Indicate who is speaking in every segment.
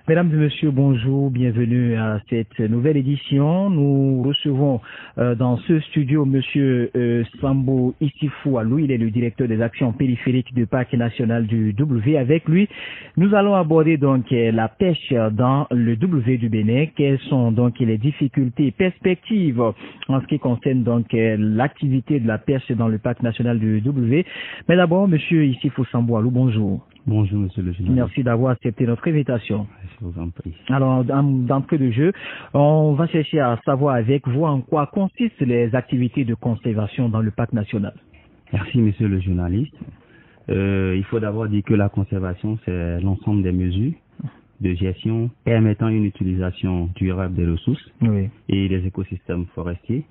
Speaker 1: Mesdames et messieurs, bonjour, bienvenue à cette nouvelle édition. Nous recevons dans ce studio monsieur Sambo Issifou Alou, il est le directeur des actions périphériques du Parc national du W. Avec lui, nous allons aborder donc la pêche dans le W du Bénin. Quelles sont donc les difficultés et perspectives en ce qui concerne donc l'activité de la pêche dans le Parc national du W. Mais d'abord, monsieur Issifou Sambo Alou, bonjour.
Speaker 2: Bonjour, monsieur le journaliste.
Speaker 1: Merci d'avoir accepté notre invitation.
Speaker 2: Je vous en prie.
Speaker 1: Alors, d'entrée de jeu, on va chercher à savoir avec vous en quoi consistent les activités de conservation dans le parc national.
Speaker 2: Merci, monsieur le journaliste. Il faut d'abord dire que la conservation, c'est l'ensemble des mesures de gestion permettant une utilisation durable des ressources et des écosystèmes forestiers,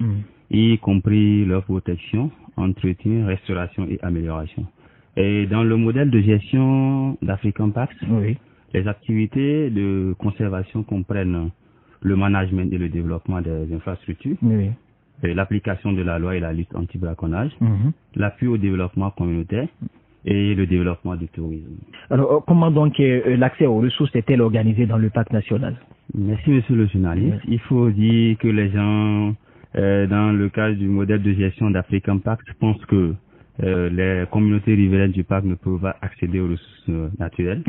Speaker 2: y compris leur protection, entretien, restauration et amélioration. Et dans le modèle de gestion d'African Parks, les activités de conservation comprennent le management et le développement des infrastructures, l'application de la loi et la lutte anti-braconnage, l'appui au développement communautaire et le développement du tourisme.
Speaker 1: Alors, comment donc l'accès aux ressources est-il organisé dans le parc national?
Speaker 2: Merci, monsieur le journaliste. Il faut dire que les gens, dans le cadre du modèle de gestion d'African Parks, pensent que les communautés riveraines du parc ne peuvent pas accéder aux ressources naturelles.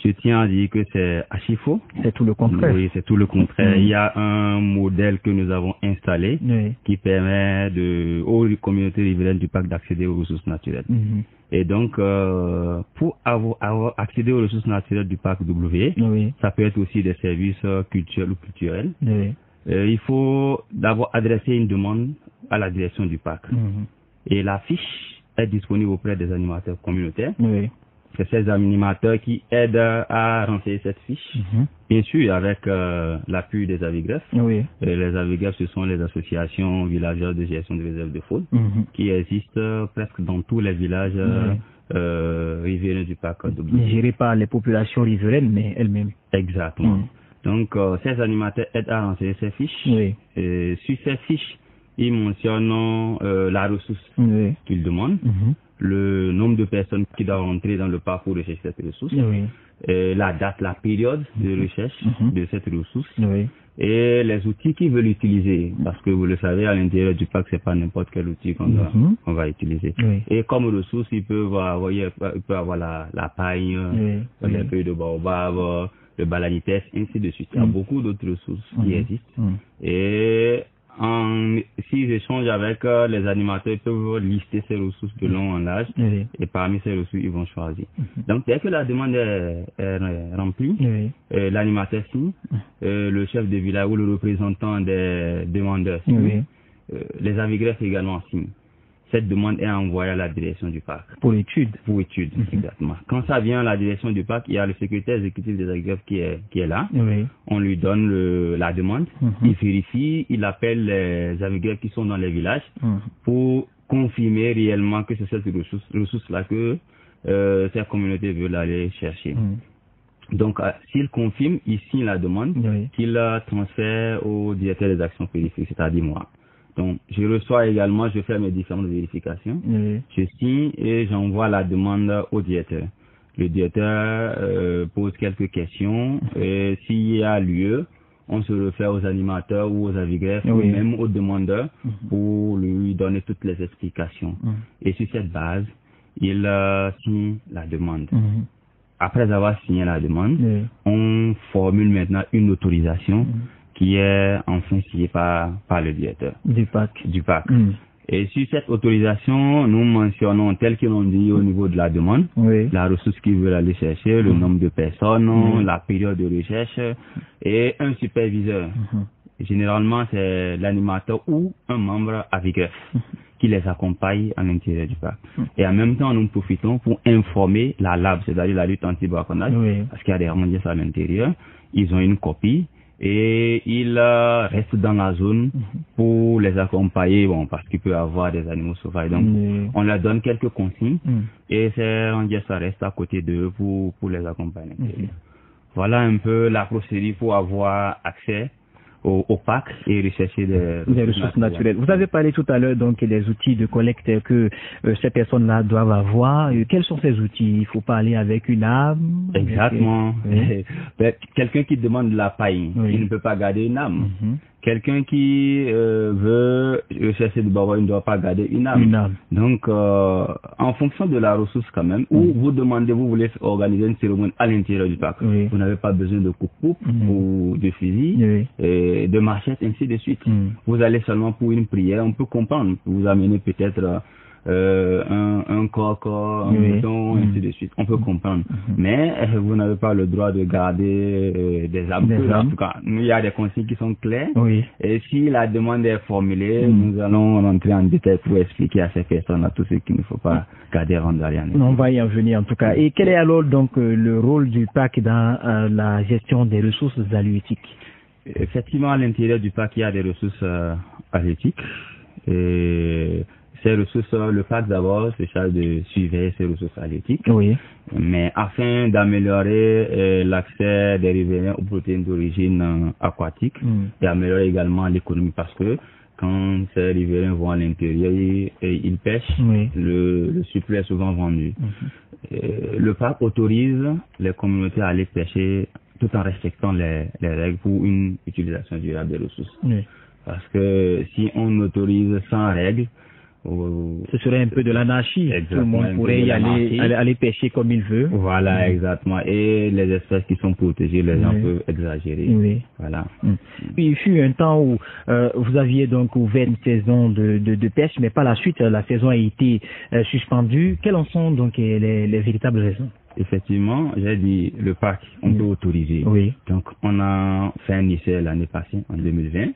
Speaker 2: Je tiens à dire que c'est archi faux.
Speaker 1: C'est tout le contraire.
Speaker 2: Oui, c'est tout le contraire. Il y a un modèle que nous avons installé qui permet aux communautés riveraines du parc d'accéder aux ressources naturelles. Et donc, pour avoir accédé aux ressources naturelles du parc W, ça peut être aussi des services culturels ou culturels. Il faut d'abord adresser une demande à la direction du parc. Et la fiche est disponible auprès des animateurs communautaires. C'est ces animateurs qui aident à renseigner cette fiche. Bien sûr, avec l'appui des avigrefs. Les avigrefs, ce sont les associations villageoises de gestion de réserves de faune qui existent presque dans tous les villages riverains du parc W.
Speaker 1: Gérés par les populations riveraines, mais elles-mêmes.
Speaker 2: Exactement. Donc, ces animateurs aident à renseigner ces fiches. Et sur ces fiches, ils mentionnent la ressource qu'ils demandent, le nombre de personnes qui doivent rentrer dans le parc pour rechercher cette ressource, la date, la période de recherche de cette ressource, et les outils qu'ils veulent utiliser. Parce que vous le savez, à l'intérieur du parc, c'est pas n'importe quel outil qu'on va utiliser. Et comme ressource, il peut avoir la paille, les feuilles de baobab, le balanites, ainsi de suite. Il y a beaucoup d'autres ressources qui existent. Et s'ils échangent avec les animateurs, ils peuvent lister ces ressources de long en large et parmi ces ressources, ils vont choisir. Donc, dès que la demande est remplie, l'animateur signe, le chef de village ou le représentant des demandeurs signe, les avigrefs également signent. Cette demande est envoyée à la direction du parc.
Speaker 1: Pour étude.
Speaker 2: Pour étude, exactement. Quand ça vient à la direction du parc, il y a le secrétaire exécutif des avigrefs qui est là. On lui donne la demande. Il vérifie, il appelle les avigrefs qui sont dans les villages pour confirmer réellement que c'est cette ressource-là que cette communauté veut aller chercher. Donc, s'il confirme, il signe la demande qu'il transfère au directeur des actions périphériques, c'est-à-dire moi. Donc, je reçois également, je fais mes différentes vérifications, je signe et j'envoie la demande au directeur. Le directeur pose quelques questions et s'il y a lieu, on se réfère aux animateurs ou aux avigrefs ou même aux demandeurs pour lui donner toutes les explications. Et sur cette base, il signe la demande. Après avoir signé la demande, on formule maintenant une autorisation qui est enfin signée par le directeur
Speaker 1: du parc.
Speaker 2: Et sur cette autorisation, nous mentionnons, tel qu'ils l'ont dit au niveau de la demande, la ressource qu'ils veulent aller chercher, le nombre de personnes, la période de recherche et un superviseur. Généralement, c'est l'animateur ou un membre avigref qui les accompagne à l'intérieur du parc. Et en même temps, nous profitons pour informer la LAB, c'est-à-dire la lutte anti-braconnage, parce qu'il y a des rondiers à l'intérieur. Ils ont une copie et ils restent dans la zone pour les accompagner, parce qu'il peut y avoir des animaux sauvages. Donc, on leur donne quelques consignes et ces rondiers, ça reste à côté d'eux pour les accompagner. Voilà un peu la procédure pour avoir accès au parc et rechercher des
Speaker 1: ressources naturelles. Vous avez parlé tout à l'heure donc des outils de collecte que ces personnes-là doivent avoir. Quels sont ces outils? Il faut parler avec une arme.
Speaker 2: Exactement. Oui. Quelqu'un qui demande de la paille, il ne peut pas garder une arme. Quelqu'un qui veut rechercher du bois, il ne doit pas garder une arme. Donc, en fonction de la ressource quand même, ou vous demandez, vous voulez organiser une cérémonie à l'intérieur du parc, vous n'avez pas besoin de coupe-coupe ou de fusil, de machette, ainsi de suite. Vous allez seulement pour une prière, on peut comprendre. Vous amenez peut-être un coq, un mouton, ainsi de suite. On peut comprendre. Mais vous n'avez pas le droit de garder des armes. En tout cas, il y a des consignes qui sont claires. Et si la demande est formulée, nous allons rentrer en détail pour expliquer à ces personnes-là tout ce qu'il ne faut pas garder avant d'aller en
Speaker 1: On va y en venir en tout cas. Et quel est alors donc le rôle du parc dans la gestion des ressources halieutiques?
Speaker 2: Effectivement, à l'intérieur du parc, il y a des ressources halieutiques. Et ces ressources, le parc d'abord se charge de suivre ces ressources halieutiques. Mais afin d'améliorer l'accès des riverains aux protéines d'origine aquatique et améliorer également l'économie, parce que quand ces riverains vont à l'intérieur et ils pêchent, le surplus est souvent vendu. Le parc autorise les communautés à aller pêcher tout en respectant les règles pour une utilisation durable des ressources. Parce que si on autorise sans règles,
Speaker 1: ce serait un peu de l'anarchie. Tout le monde pourrait y aller pêcher comme il veut.
Speaker 2: Voilà, exactement. Et les espèces qui sont protégées, les gens peuvent exagérer. Voilà.
Speaker 1: Il fut un temps où vous aviez donc ouvert une saison de pêche, mais par la suite, la saison a été suspendue. Quelles en sont donc les véritables raisons?
Speaker 2: Effectivement, j'ai dit le parc, on peut autoriser. Donc, on a fait un essai l'année passée, en 2020.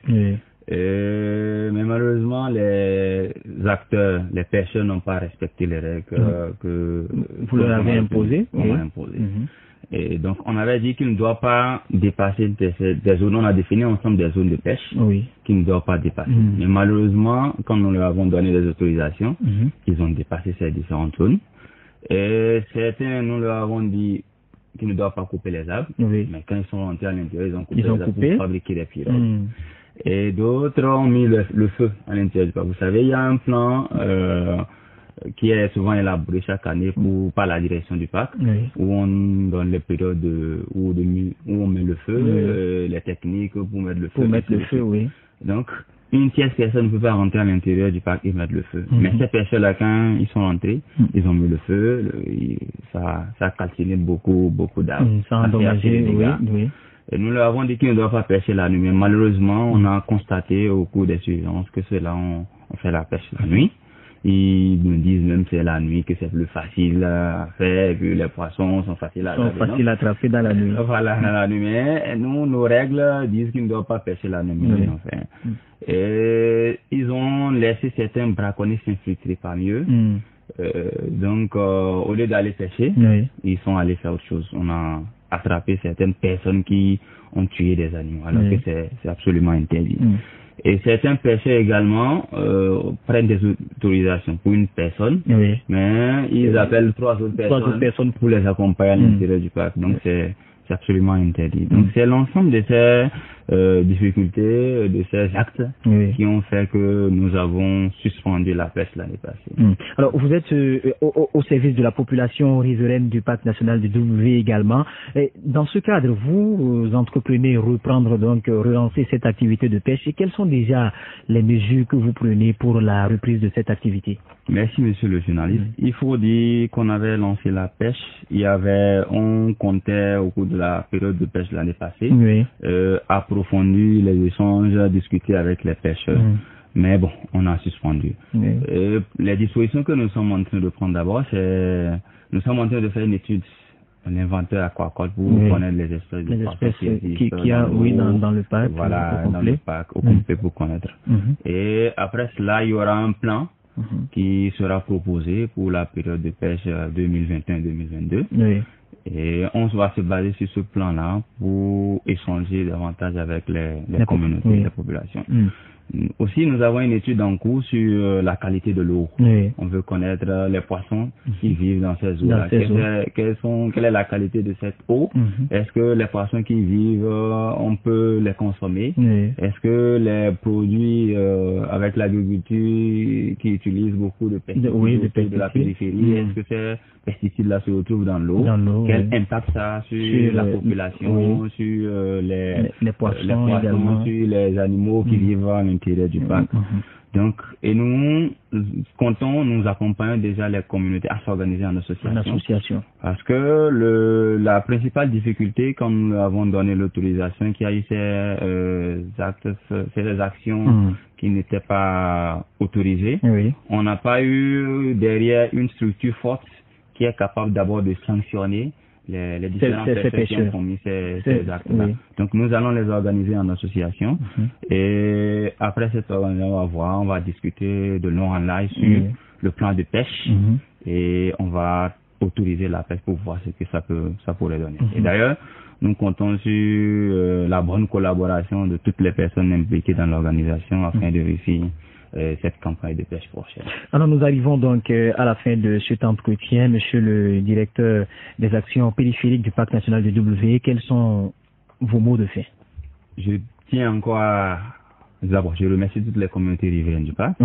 Speaker 2: Mais malheureusement, les acteurs, les pêcheurs n'ont pas respecté les règles que
Speaker 1: vous leur avez imposées.
Speaker 2: Et donc, on avait dit qu'il ne doit pas dépasser des zones. On a défini ensemble des zones de pêche qu'il ne doit pas dépasser. Mais malheureusement, quand nous leur avons donné des autorisations, ils ont dépassé ces différentes zones. Et certains, nous leur avons dit qu'ils ne doivent pas couper les arbres. Mais quand ils sont rentrés à l'intérieur, ils ont coupé les arbres pour fabriquer des pirogues. Et d'autres ont mis le feu à l'intérieur du parc. Vous savez, il y a un plan qui est souvent élaboré chaque année par la direction du parc, où on donne les périodes où on met le feu, les techniques pour mettre le feu. Donc, une tierce personne ne peut pas rentrer à l'intérieur du parc et mettre le feu. Mais ces personnes-là, quand ils sont rentrés, ils ont mis le feu, ça a calciné beaucoup d'arbres.
Speaker 1: Ça a endommagé,
Speaker 2: Et nous leur avons dit qu'ils ne doivent pas pêcher la nuit. Mais malheureusement, on a constaté au cours des surveillances que ceux-là ont fait la pêche la nuit. Ils nous disent même que c'est la nuit que c'est plus facile à faire, que les poissons sont faciles à
Speaker 1: attraper dans la nuit.
Speaker 2: Voilà, dans la nuit. Mais nous, nos règles disent qu'ils ne doivent pas pêcher la nuit. Enfin. Et ils ont laissé certains braconniers s'infiltrer parmi eux. Donc, au lieu d'aller pêcher, ils sont allés faire autre chose. On a attrapé certaines personnes qui ont tué des animaux, alors que c'est absolument interdit. Et certains pêcheurs également prennent des autorisations pour une personne, mais ils appellent trois autres personnes pour les accompagner à l'intérieur du parc. Donc c'est absolument interdit. Donc c'est l'ensemble de ces difficultés, de ces actes qui ont fait que nous avons suspendu la pêche l'année passée.
Speaker 1: Alors vous êtes au service de la population riveraine du parc national de W également. Et dans ce cadre, vous entreprenez relancer cette activité de pêche. Et quelles sont déjà les mesures que vous prenez pour la reprise de cette activité?
Speaker 2: Merci monsieur le journaliste. Il faut dire qu'on avait lancé la pêche. On comptait au cours de la période de pêche l'année passée approfondir les échanges, discuter avec les pêcheurs. Mais bon, on a suspendu. Les dispositions que nous sommes en train de prendre d'abord, nous sommes en train de faire une étude, un inventaire aquacole pour connaître les espèces
Speaker 1: qui a dans le parc.
Speaker 2: Voilà, dans le parc, au complet pour connaître. Et après cela, il y aura un plan qui sera proposé pour la période de pêche 2021-2022. Et on va se baser sur ce plan-là pour échanger davantage avec les communautés, les populations. Aussi, nous avons une étude en cours sur la qualité de l'eau.
Speaker 1: Oui.
Speaker 2: On veut connaître les poissons qui vivent dans ces eaux-là. Quelle est la qualité de cette eau? Est-ce que les poissons qui vivent, on peut les consommer? Oui. Est-ce que les produits avec l'agriculture qui utilisent beaucoup de pesticides de la périphérie, est-ce que ces pesticides-là se retrouvent dans l'eau? Quel impact ça a sur la population, sur les poissons également, sur les animaux qui vivent à l'intérieur du parc? Donc, et nous comptons, nous accompagnons déjà les communautés à s'organiser en association. Parce que la principale difficulté, quand nous avons donné l'autorisation, qu'il y a eu ces actions qui n'étaient pas autorisées, on n'a pas eu derrière une structure forte qui est capable d'abord de sanctionner les différents pêcheurs qui ont commis ces actes-là. Donc nous allons les organiser en association et après cette organisation, on va discuter de long en large sur le plan de pêche et on va autoriser la pêche pour voir ce que ça pourrait donner. Et d'ailleurs, nous comptons sur la bonne collaboration de toutes les personnes impliquées dans l'organisation afin de réussir cette campagne de pêche prochaine.
Speaker 1: Alors nous arrivons donc à la fin de cet entretien. Monsieur le directeur des actions périphériques du Parc national du W, quels sont vos mots de fin?
Speaker 2: Je tiens encore d'abord, je remercie toutes les communautés riveraines du parc.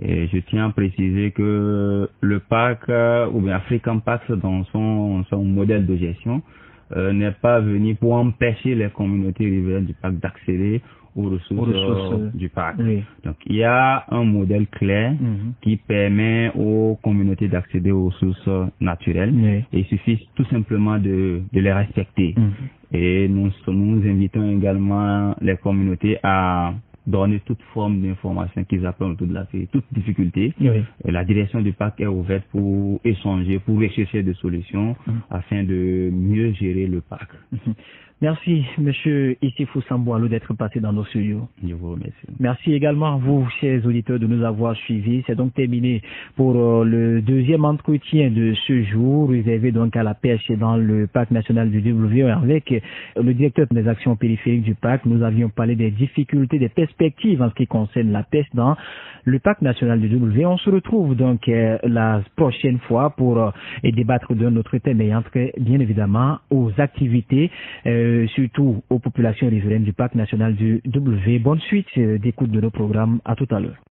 Speaker 2: Et je tiens à préciser que le parc, ou bien African Parks, dans son modèle de gestion, n'est pas venu pour empêcher les communautés riveraines du parc d'accéder aux ressources du parc. Donc, il y a un modèle clair qui permet aux communautés d'accéder aux ressources naturelles. Et il suffit tout simplement de les respecter. Et nous invitons également les communautés à donner toute forme d'information qu'ils appellent autour de la vie, toute difficulté. Et la direction du parc est ouverte pour échanger, pour rechercher des solutions afin de mieux gérer le parc.
Speaker 1: Merci, Monsieur Issifou Sambou Alou, d'être passé dans nos studios.
Speaker 2: Je vous remercie.
Speaker 1: Merci également à vous, chers auditeurs, de nous avoir suivis. C'est donc terminé pour le deuxième entretien de ce jour, réservé donc à la pêche dans le Parc national du W. Avec le directeur des actions périphériques du parc, nous avions parlé des difficultés, des perspectives en ce qui concerne la pêche dans le Parc national du W. On se retrouve donc la prochaine fois pour débattre d'un autre thème ayant trait, bien évidemment, aux activités, surtout aux populations riveraines du Parc national du W. Bonne suite d'écoute de nos programmes. À tout à l'heure.